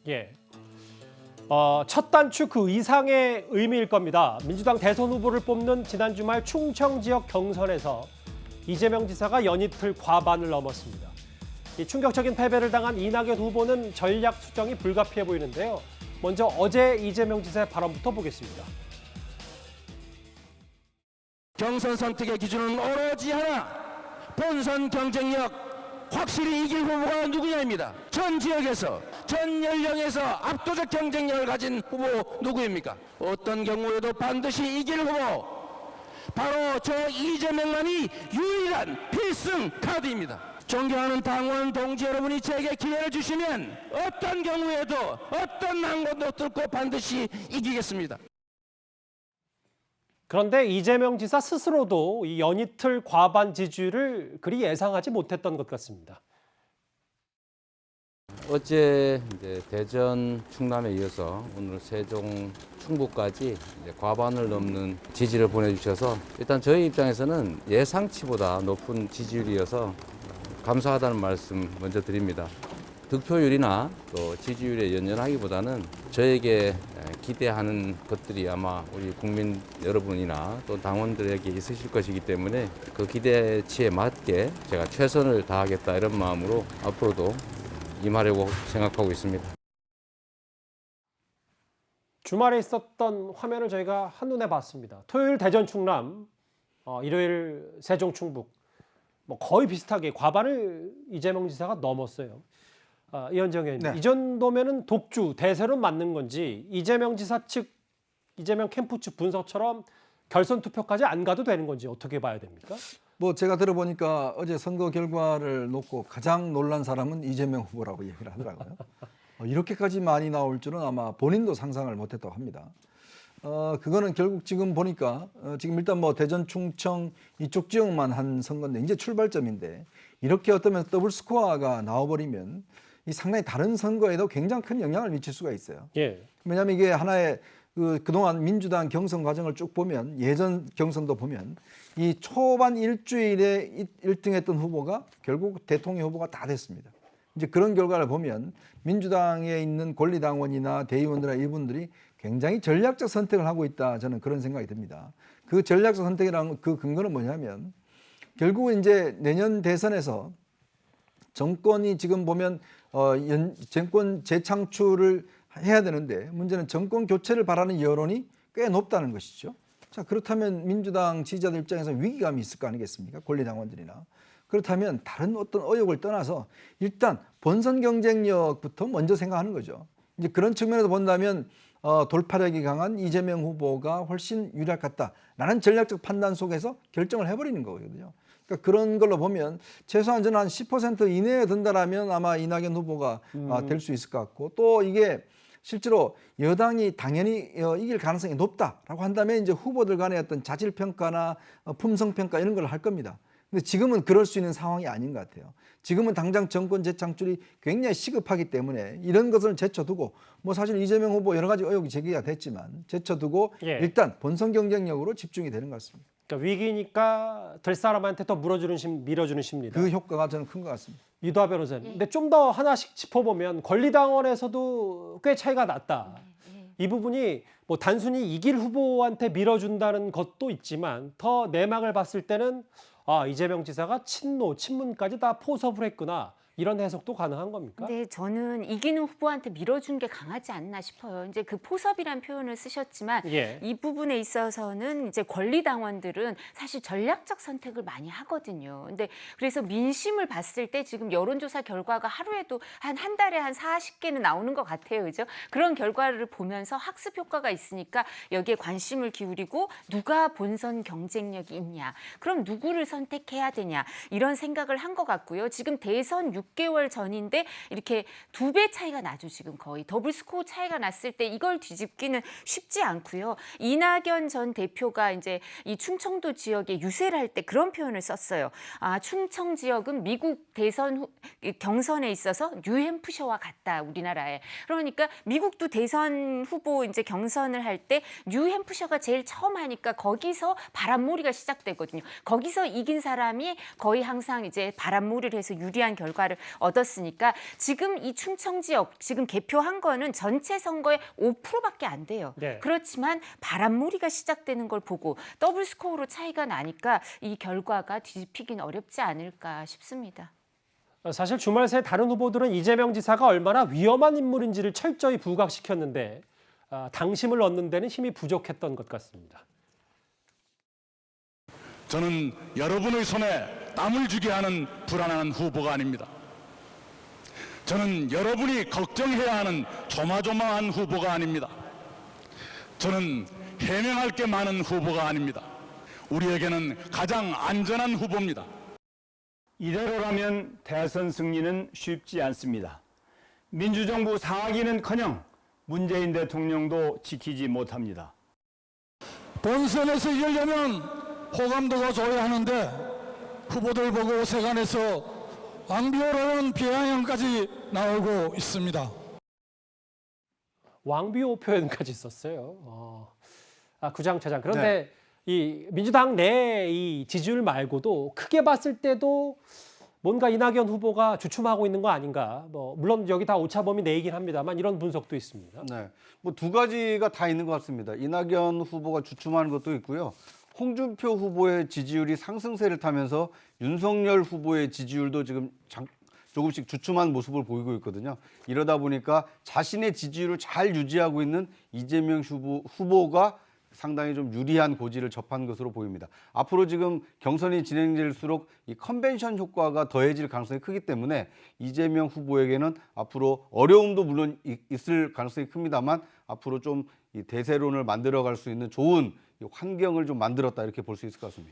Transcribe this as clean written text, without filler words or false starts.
예. 첫 단추 그 이상의 의미일 겁니다. 민주당 대선 후보를 뽑는 지난 주말 충청 지역 경선에서 이재명 지사가 연이틀 과반을 넘었습니다. 이 충격적인 패배를 당한 이낙연 후보는 전략 수정이 불가피해 보이는데요. 먼저 어제 이재명 지사의 발언부터 보겠습니다. 경선 선택의 기준은 오로지 하나, 본선 경쟁력 확실히 이길 후보가 누구냐입니다. 전 지역에서, 전 연령에서 압도적 경쟁력을 가진 후보 누구입니까? 어떤 경우에도 반드시 이길 후보, 바로 저 이재명만이 유일한 필승 카드입니다. 존경하는 당원 동지 여러분이 제게 기회를 주시면 어떤 경우에도 어떤 난관도 뚫고 반드시 이기겠습니다. 그런데 이재명 지사 스스로도 이 연이틀 과반 지지율을 그리 예상하지 못했던 것 같습니다. 어제 이제 대전, 충남에 이어서 오늘 세종, 충북까지 이제 과반을 넘는 지지를 보내주셔서 일단 저희 입장에서는 예상치보다 높은 지지율이어서 감사하다는 말씀 먼저 드립니다. 득표율이나 또 지지율에 연연하기보다는 저에게 기대하는 것들이 아마 우리 국민 여러분이나 또 당원들에게 있으실 것이기 때문에 그 기대치에 맞게 제가 최선을 다하겠다 이런 마음으로 앞으로도 임하려고 생각하고 있습니다. 주말에 있었던 화면을 저희가 한눈에 봤습니다. 토요일 대전 충남, 일요일 세종 충북, 거의 비슷하게 과반을 이재명 지사가 넘었어요. 이현정 의원님, 네. 이 정도면은 독주, 대세로 맞는 건지 이재명 지사 측, 이재명 캠프 측 분석처럼 결선 투표까지 안 가도 되는 건지 어떻게 봐야 됩니까? 뭐 제가 들어보니까 어제 선거 결과를 놓고 가장 놀란 사람은 이재명 후보라고 얘기를 하더라고요. 이렇게까지 많이 나올 줄은 아마 본인도 상상을 못했다고 합니다. 그거는 결국 지금 보니까 지금 일단 뭐 대전, 충청 이쪽 지역만 한 선거인데 이제 출발점인데 이렇게 어쩌면 더블 스코어가 나와버리면 이 상당히 다른 선거에도 굉장히 큰 영향을 미칠 수가 있어요. 예. 왜냐하면 이게 하나의 그동안 민주당 경선 과정을 쭉 보면 예전 경선도 보면 이 초반 일주일에 1등했던 후보가 결국 대통령 후보가 다 됐습니다. 이제 그런 결과를 보면 민주당에 있는 권리당원이나 대의원들이나 이분들이 굉장히 전략적 선택을 하고 있다, 저는 그런 생각이 듭니다. 그 전략적 선택이라는 그 근거는 뭐냐면 결국은 이제 내년 대선에서 정권이 지금 보면 정권 재창출을 해야 되는데 문제는 정권 교체를 바라는 여론이 꽤 높다는 것이죠. 자, 그렇다면 민주당 지지자들 입장에서 위기감이 있을 거 아니겠습니까? 권리당원들이나. 그렇다면 다른 어떤 의혹을 떠나서 일단 본선 경쟁력부터 먼저 생각하는 거죠. 이제 그런 측면에서 본다면 돌파력이 강한 이재명 후보가 훨씬 유리할 것 같다라는 전략적 판단 속에서 결정을 해버리는 거거든요. 그러니까 그런 걸로 보면 최소한 저는 한 10% 이내에 든다라면 아마 이낙연 후보가 될 수 있을 것 같고, 또 이게 실제로 여당이 당연히 이길 가능성이 높다라고 한다면 이제 후보들 간의 어떤 자질 평가나 품성 평가 이런 걸 할 겁니다. 근데 지금은 그럴 수 있는 상황이 아닌 것 같아요. 지금은 당장 정권 재창출이 굉장히 시급하기 때문에 이런 것을 제쳐두고, 뭐 사실 이재명 후보 여러 가지 의혹이 제기가 됐지만 제쳐두고 예. 일단 본선 경쟁력으로 집중이 되는 것 같습니다. 그러니까 위기니까 될 사람한테 더 밀어주는 심리다. 그 효과가 저는 큰 것 같습니다. 유도하 변호사님. 근데 좀 더 하나씩 짚어보면 권리당원에서도 꽤 차이가 났다. 이 부분이 뭐 단순히 이길 후보한테 밀어준다는 것도 있지만 더 내막을 봤을 때는 이재명 지사가 친문까지 다 포섭을 했구나. 이런 해석도 가능한 겁니까? 네, 저는 이기는 후보한테 밀어준 게 강하지 않나 싶어요. 이제 그 포섭이란 표현을 쓰셨지만 예. 이 부분에 있어서는 이제 권리당원들은 사실 전략적 선택을 많이 하거든요. 근데 그래서 민심을 봤을 때 지금 여론조사 결과가 하루에도 한 달에 한 40개는 나오는 것 같아요. 그죠? 그런 결과를 보면서 학습 효과가 있으니까 여기에 관심을 기울이고 누가 본선 경쟁력이 있냐, 그럼 누구를 선택해야 되냐, 이런 생각을 한 것 같고요. 지금 대선 6개월 전인데 이렇게 2배 차이가 나죠. 지금 거의 더블 스코어 차이가 났을 때 이걸 뒤집기는 쉽지 않고요. 이낙연 전 대표가 이제 이 충청도 지역에 유세를 할 때 그런 표현을 썼어요. 충청 지역은 미국 대선 경선에 있어서 뉴햄프셔와 같다, 우리나라에. 그러니까 미국도 대선 후보 이제 경선을 할 때 뉴햄프셔가 제일 처음 하니까 거기서 바람몰이가 시작되거든요. 거기서 이긴 사람이 거의 항상 이제 바람몰이를 해서 유리한 결과를 얻었으니까 지금 이 충청 지역 지금 개표한 거는 전체 선거의 5%밖에 안 돼요. 네. 그렇지만 바람몰이가 시작되는 걸 보고 더블 스코어로 차이가 나니까 이 결과가 뒤집히긴 어렵지 않을까 싶습니다. 사실 주말 새 다른 후보들은 이재명 지사가 얼마나 위험한 인물인지를 철저히 부각시켰는데 당심을 얻는 데는 힘이 부족했던 것 같습니다. 저는 여러분의 손에 땀을 주게 하는 불안한 후보가 아닙니다. 저는 여러분이 걱정해야 하는 조마조마한 후보가 아닙니다. 저는 해명할 게 많은 후보가 아닙니다. 우리에게는 가장 안전한 후보입니다. 이대로라면 대선 승리는 쉽지 않습니다. 민주정부 상하기는커녕 문재인 대통령도 지키지 못합니다. 본선에서 이기려면 호감도가 좋아야 하는데 후보들 보고 세간에서 왕비호라는 비아냥까지 나오고 있습니다. 왕비호 표현까지 썼어요. 구장차장. 그런데 이 민주당 내 이 지지율 말고도 크게 봤을 때도 뭔가 이낙연 후보가 주춤하고 있는 거 아닌가. 물론 여기 다 오차범위 내이긴 합니다만 이런 분석도 있습니다. 네, 뭐 두 가지가 다 있는 것 같습니다. 이낙연 후보가 주춤하는 것도 있고요. 홍준표 후보의 지지율이 상승세를 타면서 윤석열 후보의 지지율도 지금 조금씩 주춤한 모습을 보이고 있거든요. 이러다 보니까 자신의 지지율을 잘 유지하고 있는 이재명 후보가 상당히 좀 유리한 고지를 접한 것으로 보입니다. 앞으로 지금 경선이 진행될수록 이 컨벤션 효과가 더해질 가능성이 크기 때문에 이재명 후보에게는 앞으로 어려움도 물론 있을 가능성이 큽니다만 앞으로 좀 이 대세론을 만들어갈 수 있는 좋은 이 환경을 좀 만들었다 이렇게 볼 수 있을 것 같습니다.